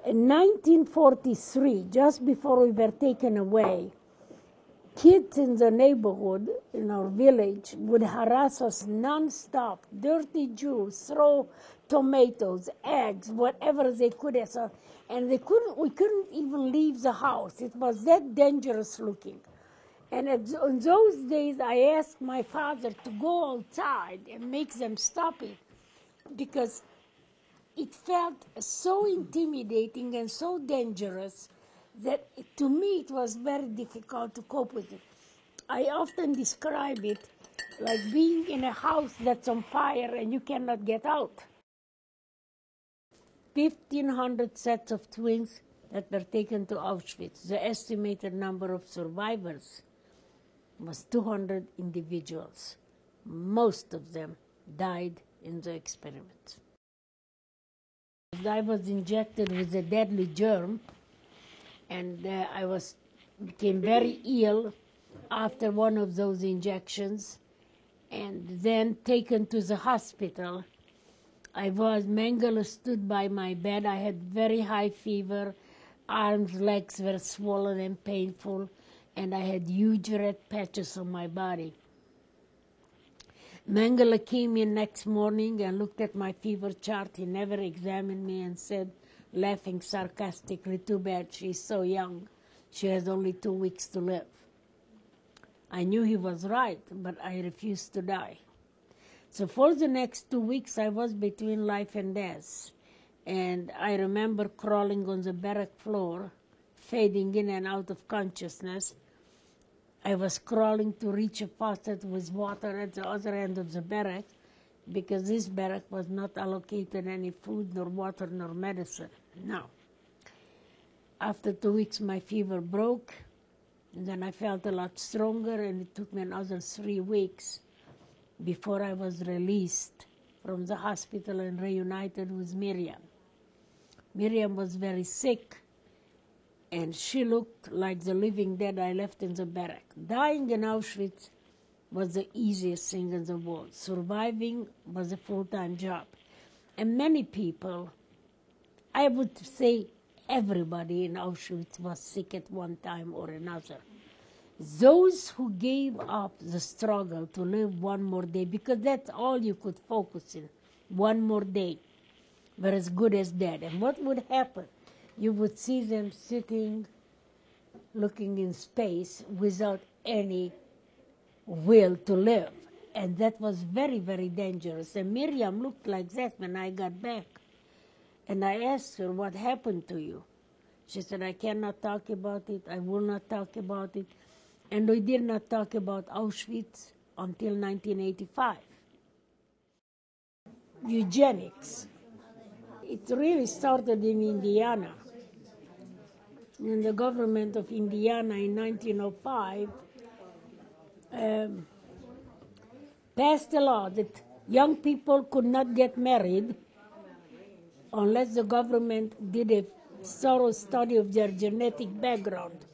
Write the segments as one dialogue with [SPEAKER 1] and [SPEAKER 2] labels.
[SPEAKER 1] In 1943, just before we were taken away, kids in the neighborhood, in our village, would harass us non-stop. Dirty Jews, throw tomatoes, eggs, whatever they could. And we couldn't even leave the house. It was that dangerous looking. And in those days, I asked my father to go outside and make them stop it, because it felt so intimidating and so dangerous that to me it was very difficult to cope with it. I often describe it like being in a house that's on fire and you cannot get out. 1,500 sets of twins that were taken to Auschwitz. The estimated number of survivors was 200 individuals. Most of them died in the experiment. I was injected with a deadly germ, and I became very ill after one of those injections, and then taken to the hospital. Mengele stood by my bed. I had very high fever, arms, legs were swollen and painful, and I had huge red patches on my body. Mengele came in next morning and looked at my fever chart. He never examined me and said, laughing sarcastically, "Too bad, she's so young. She has only 2 weeks to live." I knew he was right, but I refused to die. So for the next 2 weeks, I was between life and death. And I remember crawling on the barrack floor, fading in and out of consciousness. I was crawling to reach a faucet with water at the other end of the barrack, because this barrack was not allocated any food, nor water, nor medicine. No. After 2 weeks, my fever broke, and then I felt a lot stronger, and it took me another 3 weeks before I was released from the hospital and reunited with Miriam. Miriam was very sick, and she looked like the living dead I left in the barrack. Dying in Auschwitz was the easiest thing in the world. Surviving was a full-time job. And many people, I would say everybody in Auschwitz was sick at one time or another. Those who gave up the struggle to live one more day, because that's all you could focus in, one more day, were as good as dead. And what would happen? You would see them sitting, looking in space without any will to live. And that was very, very dangerous. And Miriam looked like that when I got back. And I asked her, "What happened to you?" She said, "I cannot talk about it. I will not talk about it." And we did not talk about Auschwitz until 1985. Eugenics. It really started in Indiana. And the government of Indiana in 1905 passed a law that young people could not get married unless the government did a thorough study of their genetic background.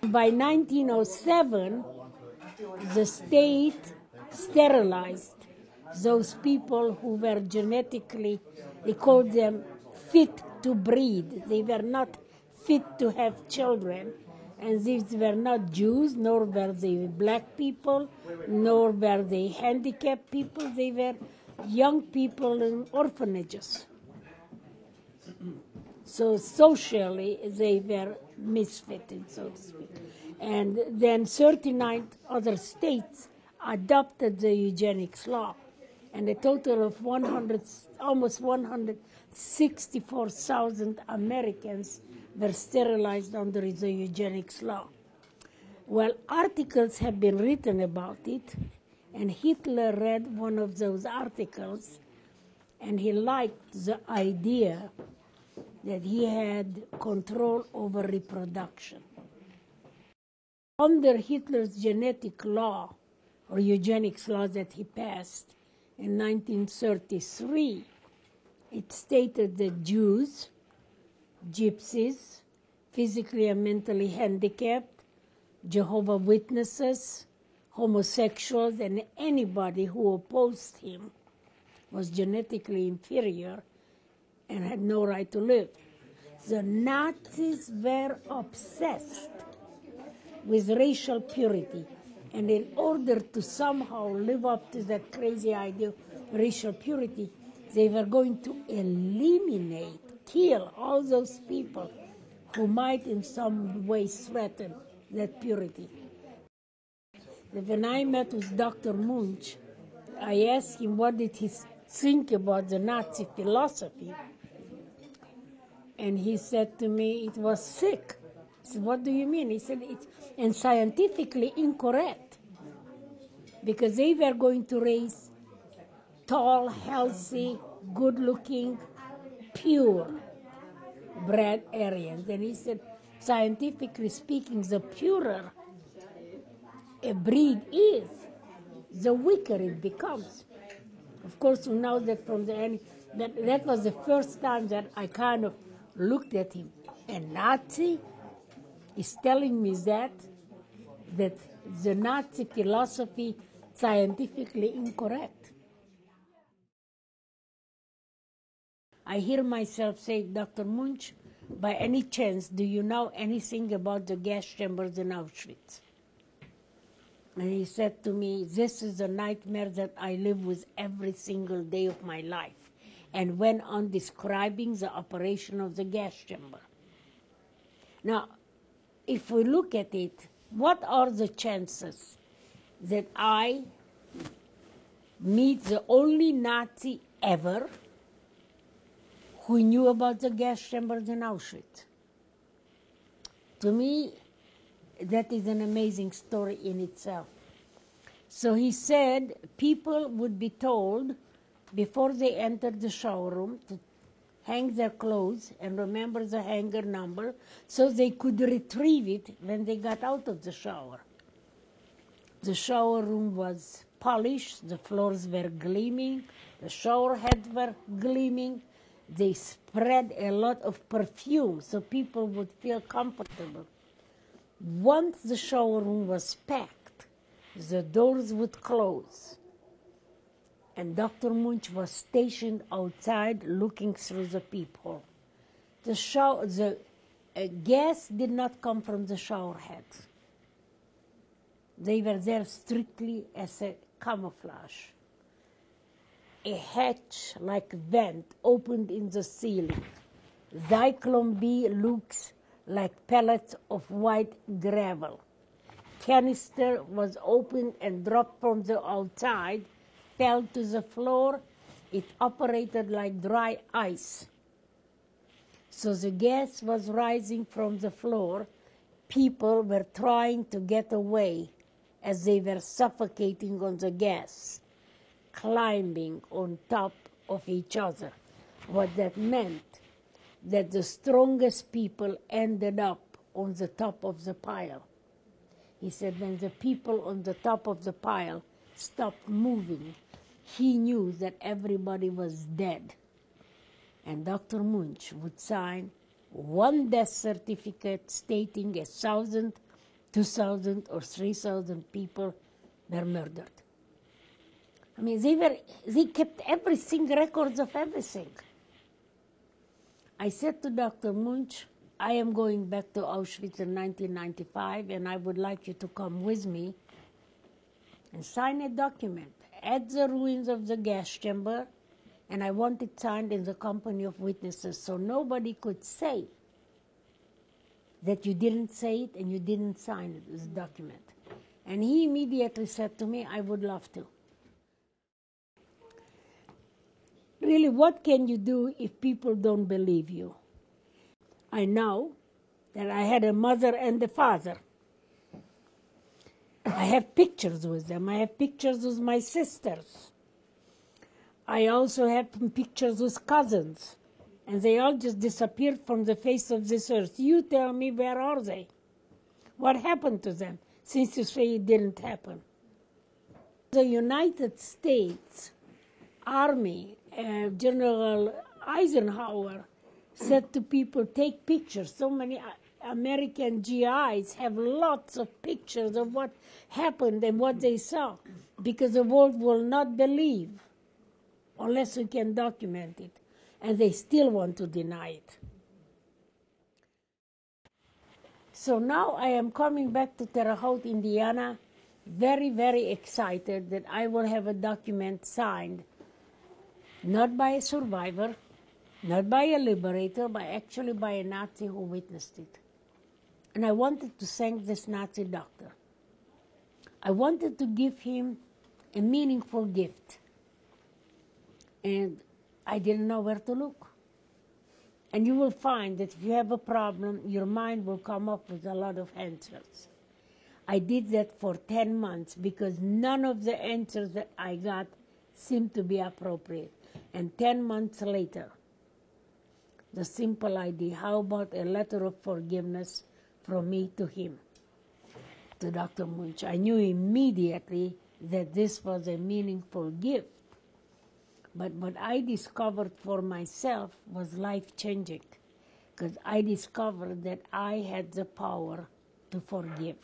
[SPEAKER 1] By 1907, the state sterilized those people who were genetically, they called them fit to breed. They were not fit to have children. And these were not Jews, nor were they black people, nor were they handicapped people. They were young people in orphanages. So socially, they were misfitted, so to speak. And then 39 other states adopted the eugenics law. And a total of almost 164,000 Americans were sterilized under the eugenics law. Well, articles have been written about it, and Hitler read one of those articles, and he liked the idea that he had control over reproduction. Under Hitler's genetic law, or eugenics law that he passed in 1933, it stated that Jews, Gypsies, physically and mentally handicapped, Jehovah's Witnesses, homosexuals, and anybody who opposed him was genetically inferior and had no right to live. The Nazis were obsessed with racial purity. And in order to somehow live up to that crazy idea of racial purity, they were going to eliminate, kill all those people who might in some way threaten that purity. When I met with Dr. Munch, I asked him what did he think about the Nazi philosophy. And he said to me, it was sick. I said, what do you mean? He said, it's and scientifically incorrect. Because they were going to raise tall, healthy, good-looking, pure bred Aryans. And he said, scientifically speaking, the purer a breed is, the weaker it becomes. Of course, we know that from the end, that was the first time that I kind of looked at him. A Nazi is telling me that the Nazi philosophy scientifically incorrect. I hear myself say, Dr. Munch, by any chance, do you know anything about the gas chambers in Auschwitz? And he said to me, this is a nightmare that I live with every single day of my life, and went on describing the operation of the gas chamber. Now, if we look at it, what are the chances that I meet the only Nazi ever who knew about the gas chambers in Auschwitz? To me, that is an amazing story in itself. So he said people would be told before they entered the shower room to hang their clothes and remember the hanger number so they could retrieve it when they got out of the shower. The shower room was polished, the floors were gleaming, the shower heads were gleaming. They spread a lot of perfume so people would feel comfortable. Once the shower room was packed, the doors would close. And Dr. Munch was stationed outside looking through the peephole. The gas did not come from the shower heads. They were there strictly as a camouflage. A hatch-like vent opened in the ceiling. Zyklon B looks like pellets of white gravel. Canister was opened and dropped from the outside, fell to the floor. It operated like dry ice. So the gas was rising from the floor. People were trying to get away as they were suffocating on the gas, climbing on top of each other. What that meant, that the strongest people ended up on the top of the pile. He said when the people on the top of the pile stopped moving, he knew that everybody was dead. And Dr. Munch would sign one death certificate stating 1,000, 2,000, or 3,000 people were murdered. I mean, they kept everything, records of everything. I said to Dr. Munch, I am going back to Auschwitz in 1995, and I would like you to come with me and sign a document at the ruins of the gas chamber, and I want it signed in the company of witnesses so nobody could say that you didn't say it and you didn't sign it, this document. And he immediately said to me, I would love to. Really, what can you do if people don't believe you? I know that I had a mother and a father. I have pictures with them. I have pictures with my sisters. I also have pictures with cousins. And they all just disappeared from the face of this earth. You tell me, where are they? What happened to them, since you say it didn't happen? The United States Army, General Eisenhower said to people, take pictures. So many American GIs have lots of pictures of what happened and what they saw, because the world will not believe unless we can document it. And they still want to deny it. So now I am coming back to Terre Haute, Indiana, very, very excited that I will have a document signed, not by a survivor, not by a liberator, but actually by a Nazi who witnessed it. And I wanted to thank this Nazi doctor. I wanted to give him a meaningful gift. And I didn't know where to look. And you will find that if you have a problem, your mind will come up with a lot of answers. I did that for 10 months because none of the answers that I got seemed to be appropriate. And 10 months later, the simple idea, how about a letter of forgiveness from me to him, to Dr. Munch. I knew immediately that this was a meaningful gift. But what I discovered for myself was life-changing, because I discovered that I had the power to forgive.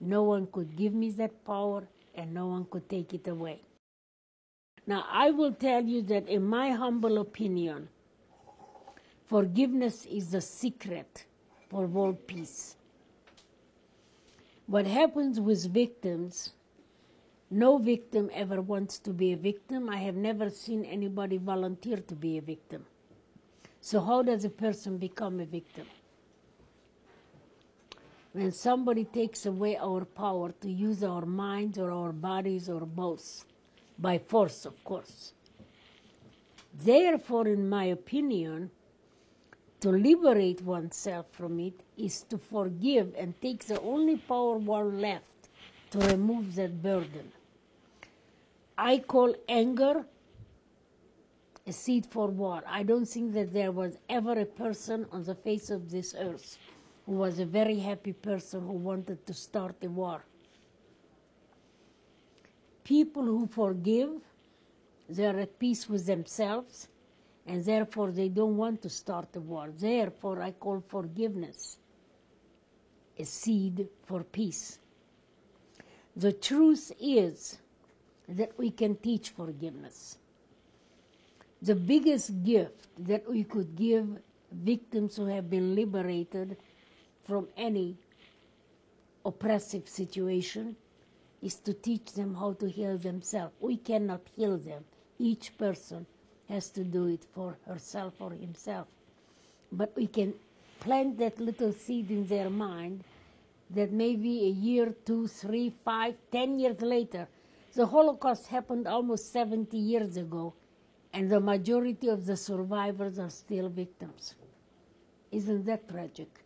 [SPEAKER 1] No one could give me that power, and no one could take it away. Now, I will tell you that in my humble opinion, forgiveness is the secret for world peace. What happens with victims, no victim ever wants to be a victim. I have never seen anybody volunteer to be a victim. So how does a person become a victim? When somebody takes away our power to use our minds or our bodies or both, by force, of course. Therefore, in my opinion, to liberate oneself from it is to forgive and take the only power one left to remove that burden. I call anger a seed for war. I don't think that there was ever a person on the face of this earth who was a very happy person who wanted to start a war. People who forgive, they are at peace with themselves, and therefore they don't want to start a war. Therefore, I call forgiveness a seed for peace. The truth is that we can teach forgiveness. The biggest gift that we could give victims who have been liberated from any oppressive situation is to teach them how to heal themselves. We cannot heal them. Each person has to do it for herself or himself. But we can plant that little seed in their mind that maybe a year, 2, 3, 5, 10 years later, the Holocaust happened almost 70 years ago, and the majority of the survivors are still victims. Isn't that tragic?